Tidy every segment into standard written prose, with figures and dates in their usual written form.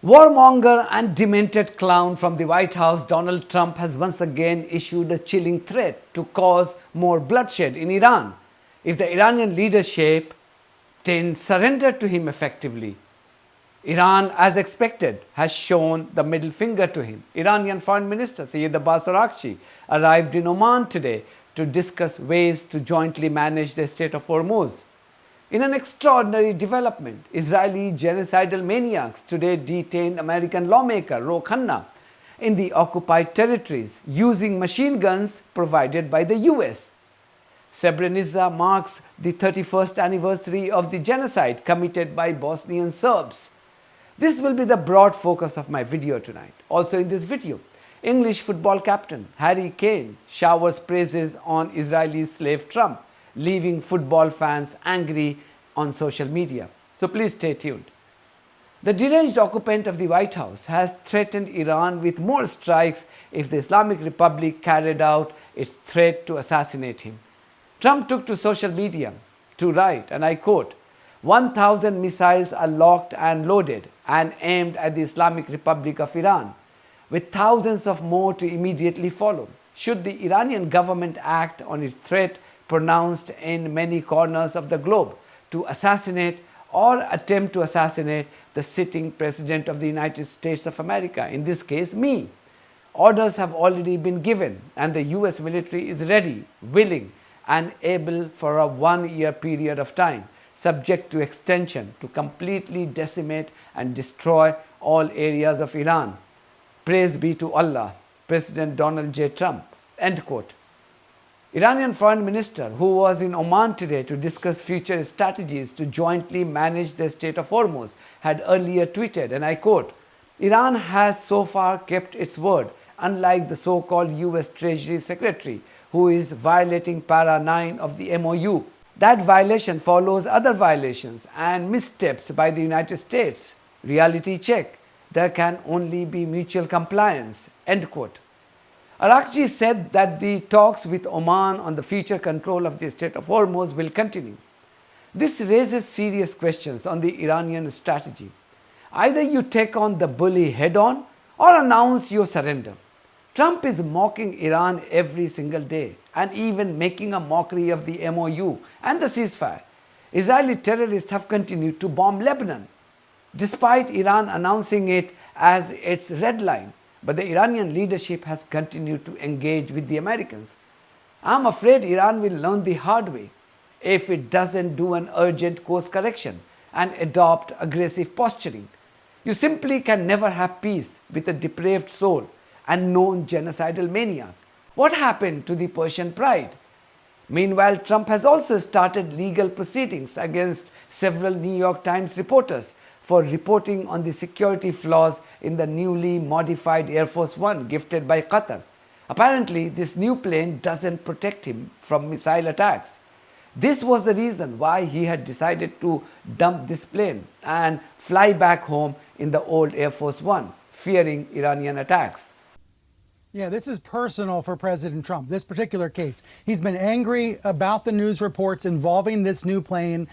Warmonger and demented clown from the White House, Donald Trump has once again issued a chilling threat to cause more bloodshed in Iran if the Iranian leadership didn't surrender to him effectively. Iran, as expected, has shown the middle finger to him. Iranian Foreign Minister Seyed Abbas Araghchi arrived in Oman today to discuss ways to jointly manage the Strait of Hormuz. In an extraordinary development, Israeli genocidal maniacs today detained American lawmaker Khanna in the occupied territories using machine guns provided by the US. Srebrenica marks the 31st anniversary of the genocide committed by Bosnian Serbs. This will be the broad focus of my video tonight. Also in this video, English football captain Harry Kane showers praises on Israeli slave Trump, leaving football fans angry on social media. So please stay tuned. The deranged occupant of the White House has threatened Iran with more strikes if the Islamic Republic carried out its threat to assassinate him. Trump took to social media to write, and I quote, 1,000 missiles are locked and loaded and aimed at the Islamic Republic of Iran, with thousands of more to immediately follow. Should the Iranian government act on its threat pronounced in many corners of the globe to assassinate or attempt to assassinate the sitting President of the United States of America, in this case me. Orders have already been given and the US military is ready, willing and able for a 1-year period of time, subject to extension, to completely decimate and destroy all areas of Iran. Praise be to Allah, President Donald J. Trump. End quote. Iranian Foreign Minister, who was in Oman today to discuss future strategies to jointly manage the Strait of Hormuz, had earlier tweeted, and I quote, Iran has so far kept its word, unlike the so-called US Treasury Secretary, who is violating Para 9 of the MOU. That violation follows other violations and missteps by the United States. Reality check. There can only be mutual compliance. End quote. Araghchi said that the talks with Oman on the future control of the Strait of Hormuz will continue. This raises serious questions on the Iranian strategy. Either you take on the bully head-on or announce your surrender. Trump is mocking Iran every single day and even making a mockery of the MOU and the ceasefire. Israeli terrorists have continued to bomb Lebanon, despite Iran announcing it as its red line. But the Iranian leadership has continued to engage with the Americans. I'm afraid Iran will learn the hard way if it doesn't do an urgent course correction and adopt aggressive posturing. You simply can never have peace with a depraved soul and known genocidal maniac. What happened to the Persian pride? Meanwhile, Trump has also started legal proceedings against several New York Times reporters for reporting on the security flaws in the newly modified Air Force One gifted by Qatar. Apparently, this new plane doesn't protect him from missile attacks. This was the reason why he had decided to dump this plane and fly back home in the old Air Force One, fearing Iranian attacks. Yeah, this is personal for President Trump, this particular case. He's been angry about the news reports involving this new plane.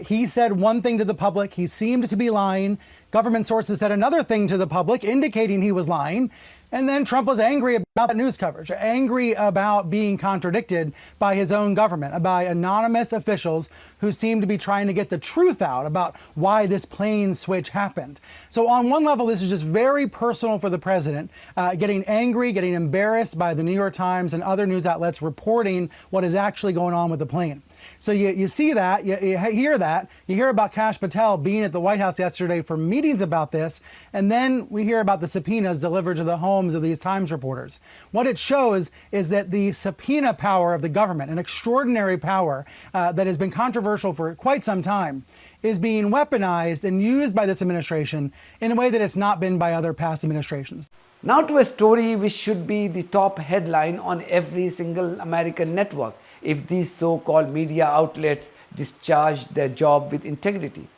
He said one thing to the public. He seemed to be lying. Government sources said another thing to the public, indicating he was lying. And then Trump was angry about that news coverage, angry about being contradicted by his own government, by anonymous officials who seem to be trying to get the truth out about why this plane switch happened. So on one level, this is just very personal for the president, getting angry, getting embarrassed by the New York Times and other news outlets reporting what is actually going on with the plane. So you see that, you hear that, you hear about Kash Patel being at the White House yesterday for meetings about this, and then we hear about the subpoenas delivered to the homes of these Times reporters. What it shows is that the subpoena power of the government, an extraordinary power that has been controversial for quite some time, is being weaponized and used by this administration in a way that it's not been by other past administrations. Now to a story which should be the top headline on every single American network if these so-called media outlets discharge their job with integrity.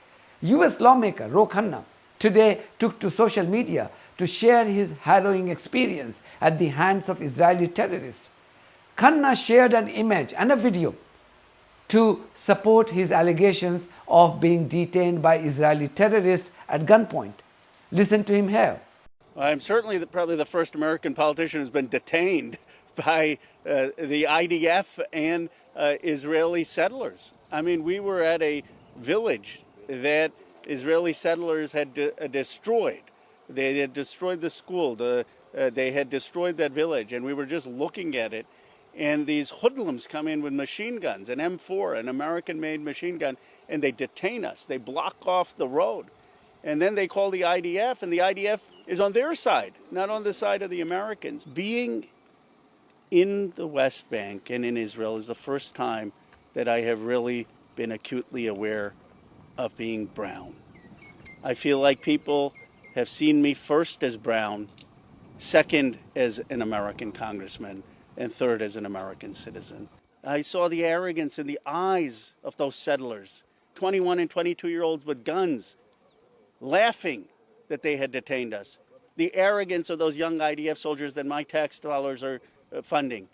US lawmaker Khanna today took to social media to share his harrowing experience at the hands of Israeli terrorists. Khanna shared an image and a video to support his allegations of being detained by Israeli terrorists at gunpoint. Listen to him here. I'm certainly probably the first American politician who's been detained by the IDF and Israeli settlers. I mean, we were at a village that Israeli settlers had destroyed. They had destroyed the school. They had destroyed that village, and we were just looking at it. And these hoodlums come in with machine guns, an M4, an American-made machine gun, and they detain us. They block off the road. And then they call the IDF, and the IDF is on their side, not on the side of the Americans. Being in the West Bank and in Israel is the first time that I have really been acutely aware of being brown. I feel like people have seen me first as brown, second as an American congressman, and third as an American citizen. I saw the arrogance in the eyes of those settlers, 21 and 22-year-olds with guns, laughing that they had detained us. The arrogance of those young IDF soldiers that my tax dollars are funding,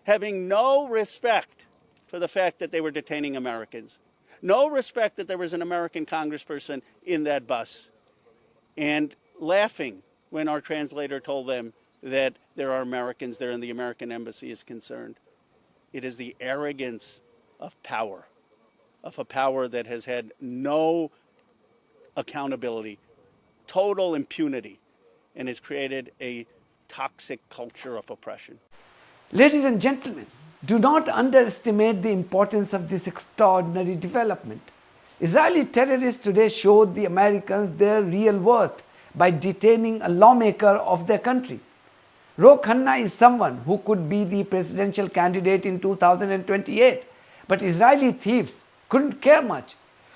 having no respect for the fact that they were detaining Americans, no respect that there was an American congressperson in that bus, and laughing when our translator told them that there are Americans there and the American embassy is concerned. It is the arrogance of power, of a power that has had no accountability, total impunity, and has created a toxic culture of oppression. Ladies and gentlemen, do not underestimate the importance of this extraordinary development. Israeli terrorists today showed the Americans their real worth by detaining a lawmaker of their country. Khanna is someone who could be the presidential candidate in 2028, but Israeli thieves couldn't care much.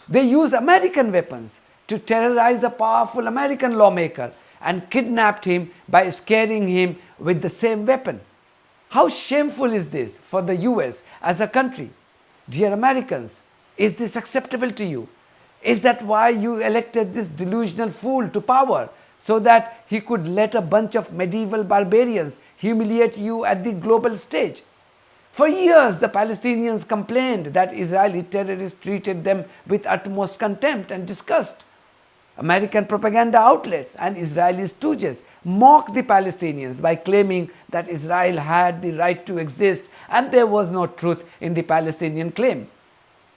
They use American weapons to terrorize a powerful American lawmaker and kidnapped him by scaring him with the same weapon. How shameful is this for the US as a country? Dear Americans, is this acceptable to you? Is that why you elected this delusional fool to power, so that he could let a bunch of medieval barbarians humiliate you at the global stage? For years, the Palestinians complained that Israeli terrorists treated them with utmost contempt and disgust. American propaganda outlets and Israeli stooges mocked the Palestinians by claiming that Israel had the right to exist and there was no truth in the Palestinian claim.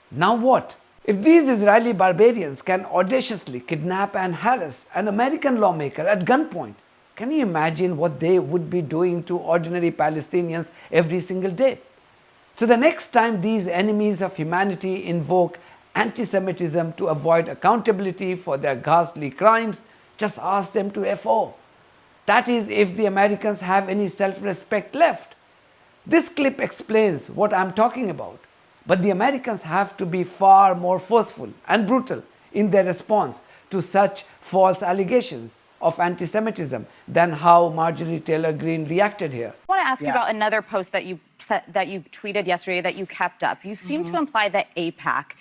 Now what? If these Israeli barbarians can audaciously kidnap and harass an American lawmaker at gunpoint, can you imagine what they would be doing to ordinary Palestinians every single day? So the next time these enemies of humanity invoke anti-Semitism to avoid accountability for their ghastly crimes, just ask them to FO. That is, if the Americans have any self-respect left. This clip explains what I'm talking about. But the Americans have to be far more forceful and brutal in their response to such false allegations of anti-Semitism than how Marjorie Taylor Greene reacted here. I want to ask you about another post that you tweeted yesterday that you kept up. You seem to imply that AIPAC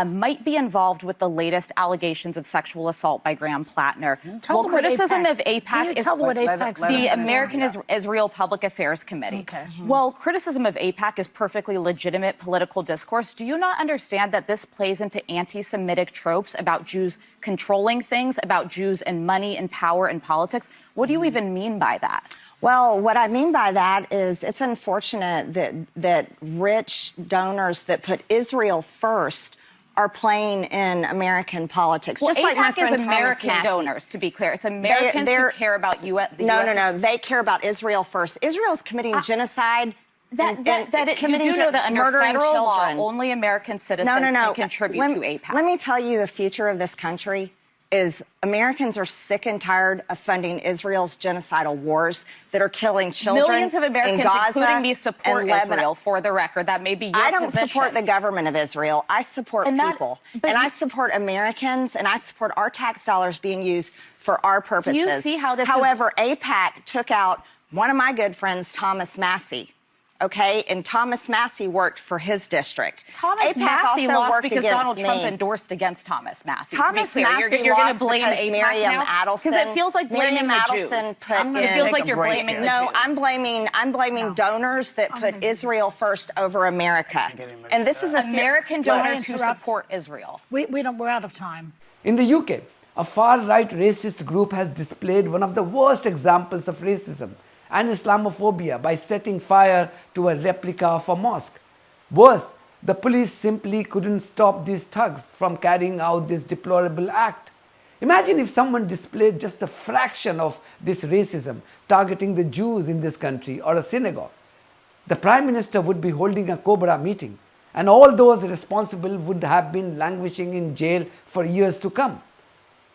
might be involved with the latest allegations of sexual assault by Graham Plattner. Tell them criticism what of AIPAC is what AIPAC the American Israel Public Affairs Committee. Okay. Well, criticism of AIPAC is perfectly legitimate political discourse. Do you not understand that this plays into anti-Semitic tropes about Jews controlling things, about Jews and money and power and politics? What do you even mean by that? Well, what I mean by that is it's unfortunate that rich donors that put Israel first are playing in American politics. Well, just like my friend is American Thomas Massey. donors, to be clear. It's Americans who care about the U.S. No. They care about Israel first. Israel's committing genocide. You do know that under federal law, only American citizens can contribute to AIPAC. Let me tell you, the future of this country is Americans are sick and tired of funding Israel's genocidal wars that are killing children. Millions of Americans, in Gaza, including me, support Israel, for the record. That may be your I don't position. support the government of Israel. I support people. And I support Americans, and I support our tax dollars being used for our purposes. Do you see how this However, AIPAC took out one of my good friends, Thomas Massey. Okay, and Thomas Massey worked for his district. Thomas Massey lost because Donald Trump endorsed against Thomas Massey. Thomas to be clear, Massey you're going lost to blame because AIPAC Miriam now? Adelson. Because it feels like blaming Miriam the Jews. Adelson It feels like you're blaming the Jews. No, I'm blaming donors that put Israel first over America. And this is American donors who support Israel. We're out of time. In the UK, a far-right racist group has displayed one of the worst examples of racism and Islamophobia by setting fire to a replica of a mosque. Worse, the police simply couldn't stop these thugs from carrying out this deplorable act. Imagine if someone displayed just a fraction of this racism targeting the Jews in this country or a synagogue. The Prime Minister would be holding a Cobra meeting, and all those responsible would have been languishing in jail for years to come.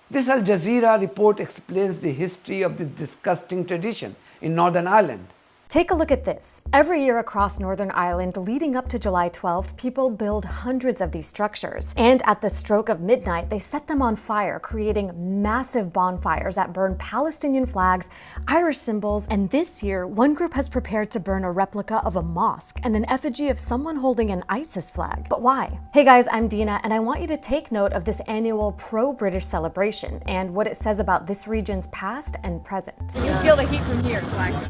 This Al Jazeera report explains the history of this disgusting tradition in Northern Ireland. Take a look at this. Every year across Northern Ireland, leading up to July 12th, people build hundreds of these structures. And at the stroke of midnight, they set them on fire, creating massive bonfires that burn Palestinian flags, Irish symbols, and this year, one group has prepared to burn a replica of a mosque and an effigy of someone holding an ISIS flag. But why? Hey guys, I'm Dina, and I want you to take note of this annual pro-British celebration and what it says about this region's past and present. You feel the heat from here.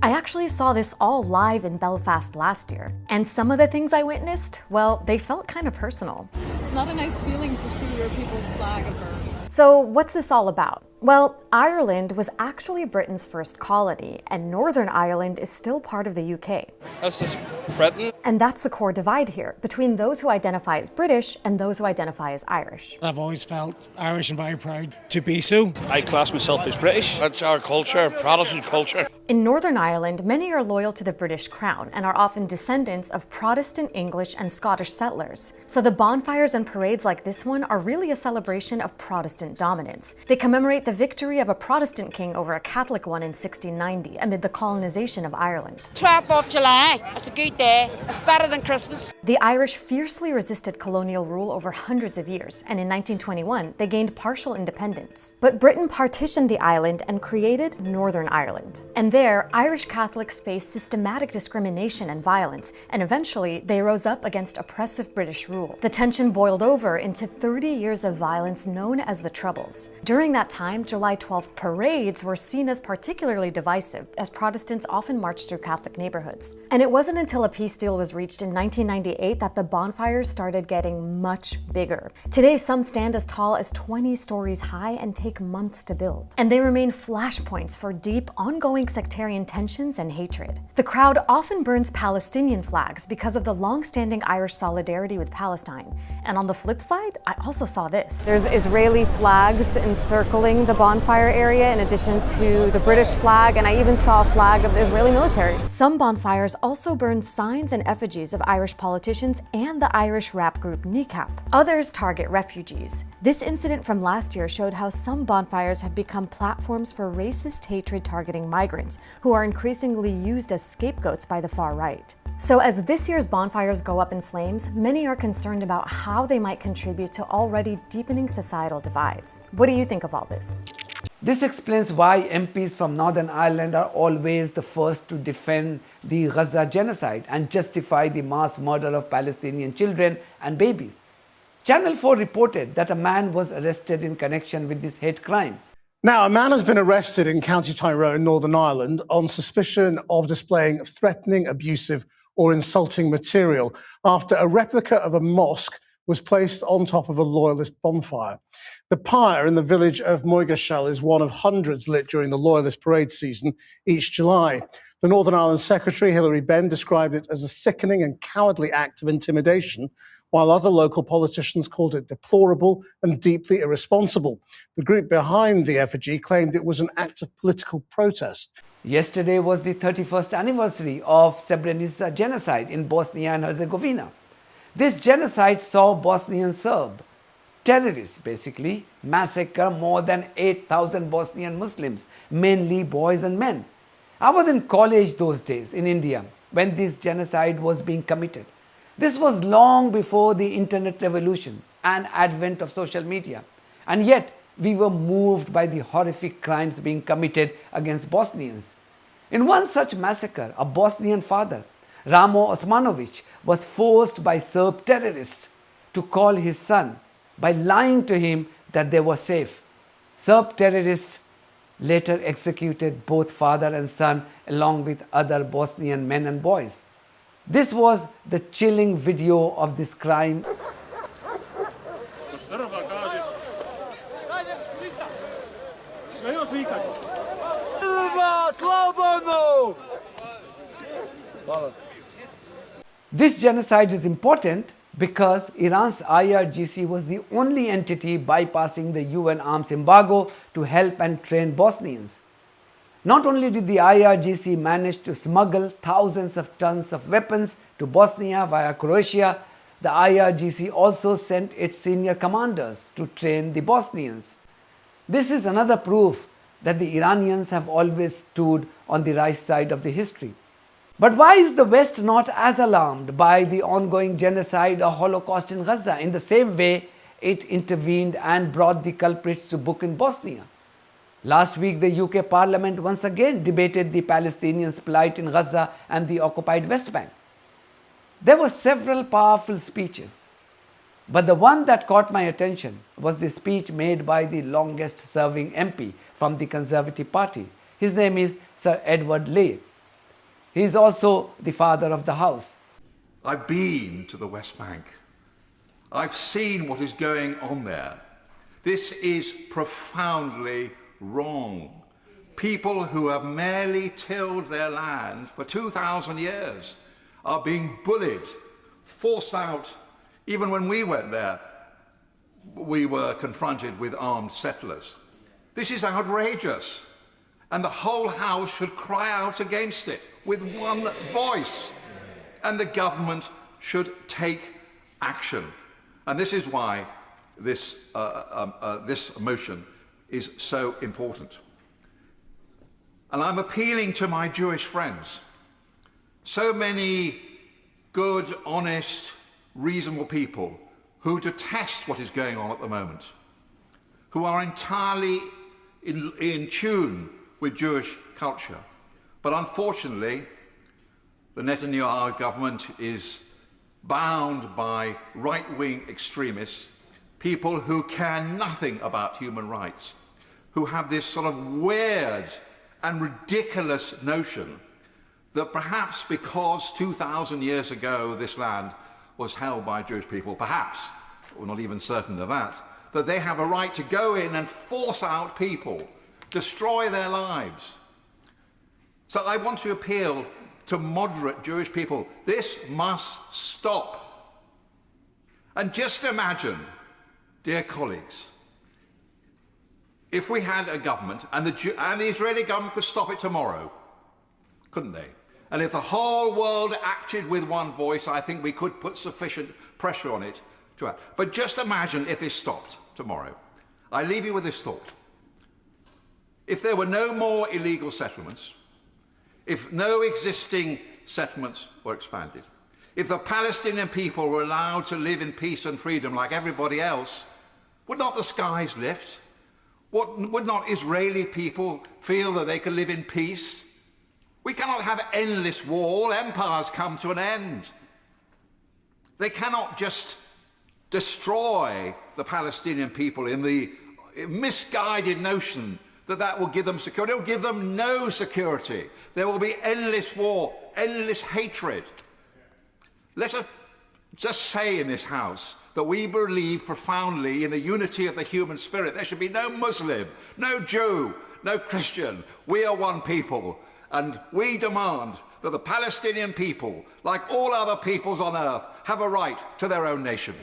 I actually saw this all live in Belfast last year. And some of the things I witnessed, well, they felt kind of personal. It's not a nice feeling to see your people's flag burned. So what's this all about? Well, Ireland was actually Britain's first colony, and Northern Ireland is still part of the UK. This is Britain. And that's the core divide here, between those who identify as British and those who identify as Irish. I've always felt Irish and very proud to be so. I class myself as British. That's our culture, Protestant culture. In Northern Ireland, many are loyal to the British crown and are often descendants of Protestant English and Scottish settlers. So the bonfires and parades like this one are really a celebration of Protestant dominance. They commemorate the victory of a Protestant king over a Catholic one in 1690 amid the colonization of Ireland. 12th of July, it's a good day, it's better than Christmas. The Irish fiercely resisted colonial rule over hundreds of years, and in 1921 they gained partial independence. But Britain partitioned the island and created Northern Ireland. And there, Irish Catholics faced systematic discrimination and violence, and eventually they rose up against oppressive British rule. The tension boiled over into 30 years of violence known as the Troubles. During that time, July 12th parades were seen as particularly divisive, as Protestants often marched through Catholic neighborhoods. And it wasn't until a peace deal was reached in 1998 that the bonfires started getting much bigger. Today, some stand as tall as 20 stories high and take months to build. And they remain flashpoints for deep, ongoing sectarian tensions and hatred. The crowd often burns Palestinian flags because of the long-standing Irish solidarity with Palestine. And on the flip side, I also saw this. There's Israeli flags encircling the bonfire area in addition to the British flag, and I even saw a flag of the Israeli military. Some bonfires also burn signs and effigies of Irish politicians and the Irish rap group Kneecap. Others target refugees. This incident from last year showed how some bonfires have become platforms for racist hatred targeting migrants, who are increasingly used as scapegoats by the far right. So as this year's bonfires go up in flames, many are concerned about how they might contribute to already deepening societal divides. What do you think of all this? This explains why MPs from Northern Ireland are always the first to defend the Gaza genocide and justify the mass murder of Palestinian children and babies. Channel 4 reported that a man was arrested in connection with this hate crime. Now, a man has been arrested in County Tyrone, Northern Ireland, on suspicion of displaying threatening, abusive or insulting material after a replica of a mosque was placed on top of a loyalist bonfire. The pyre in the village of Moigashell is one of hundreds lit during the loyalist parade season each July. The Northern Ireland Secretary, Hilary Benn, described it as a sickening and cowardly act of intimidation, while other local politicians called it deplorable and deeply irresponsible. The group behind the effigy claimed it was an act of political protest. Yesterday was the 31st anniversary of Srebrenica genocide in Bosnia and Herzegovina. This genocide saw Bosnian Serb terrorists basically massacre more than 8,000 Bosnian Muslims, mainly boys and men. I was in college those days in India when this genocide was being committed. This was long before the internet revolution and advent of social media. And yet, we were moved by the horrific crimes being committed against Bosnians. In one such massacre, a Bosnian father, Ramo Osmanovic, was forced by Serb terrorists to call his son by lying to him that they were safe. Serb terrorists later executed both father and son along with other Bosnian men and boys. This was the chilling video of this crime. This genocide is important because Iran's IRGC was the only entity bypassing the UN arms embargo to help and train Bosnians. Not only did the IRGC manage to smuggle thousands of tons of weapons to Bosnia via Croatia, the IRGC also sent its senior commanders to train the Bosnians. This is another proof that the Iranians have always stood on the right side of the history. But why is the West not as alarmed by the ongoing genocide or Holocaust in Gaza in the same way it intervened and brought the culprits to book in Bosnia? Last week, the UK Parliament once again debated the Palestinians' plight in Gaza and the occupied West Bank. There were several powerful speeches, but the one that caught my attention was the speech made by the longest-serving MP from the Conservative Party. His name is Sir Edward Leigh. He is also the father of the House. I've been to the West Bank. I've seen what is going on there. This is profoundly wrong. People who have merely tilled their land for 2,000 years are being bullied, forced out. Even when we went there, we were confronted with armed settlers. This is outrageous, and the whole House should cry out against it with one voice, and the government should take action. And this is why this motion is so important. And I'm appealing to my Jewish friends. So many good, honest, reasonable people who detest what is going on at the moment, who are entirely in tune with Jewish culture. But unfortunately, the Netanyahu government is bound by right-wing extremists, people who care nothing about human rights, who have this sort of weird and ridiculous notion that perhaps because 2,000 years ago this land was held by Jewish people, perhaps, we're not even certain of that, that they have a right to go in and force out people, destroy their lives. So I want to appeal to moderate Jewish people. This must stop. And just imagine, dear colleagues, if we had a government, and the Israeli government could stop it tomorrow, couldn't they? And if the whole world acted with one voice, I think we could put sufficient pressure on it to act. But just imagine if it stopped tomorrow. I leave you with this thought. If there were no more illegal settlements, if no existing settlements were expanded, if the Palestinian people were allowed to live in peace and freedom like everybody else, would not the skies lift? Would not Israeli people feel that they could live in peace? We cannot have endless war. Empires come to an end. They cannot just destroy the Palestinian people in the misguided notion that that will give them security. It will give them no security. There will be endless war, endless hatred. Let us just say in this House that we believe profoundly in the unity of the human spirit. There should be no Muslim, no Jew, no Christian. We are one people, and we demand that the Palestinian people, like all other peoples on earth, have a right to their own nation.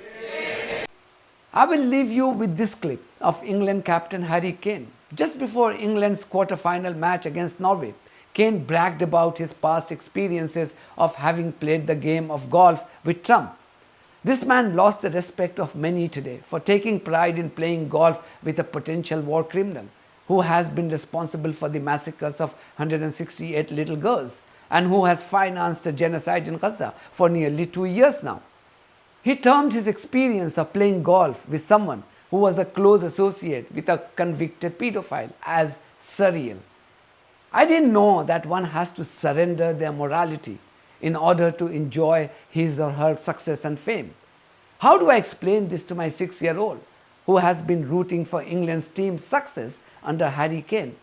I will leave you with this clip of England captain Harry Kane. Just before England's quarter-final match against Norway, Kane bragged about his past experiences of having played the game of golf with Trump. This man lost the respect of many today for taking pride in playing golf with a potential war criminal who has been responsible for the massacres of 168 little girls and who has financed a genocide in Gaza for nearly 2 years now. He termed his experience of playing golf with someone who was a close associate with a convicted pedophile as surreal. I didn't know that one has to surrender their morality in order to enjoy his or her success and fame. How do I explain this to my 6-year-old who has been rooting for England's team's success under Harry Kane?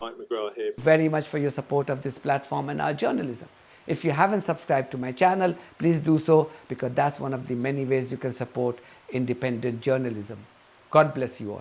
Mike McGraw here. Very much for your support of this platform and our journalism. If you haven't subscribed to my channel, please do so, because that's one of the many ways you can support independent journalism. God bless you all.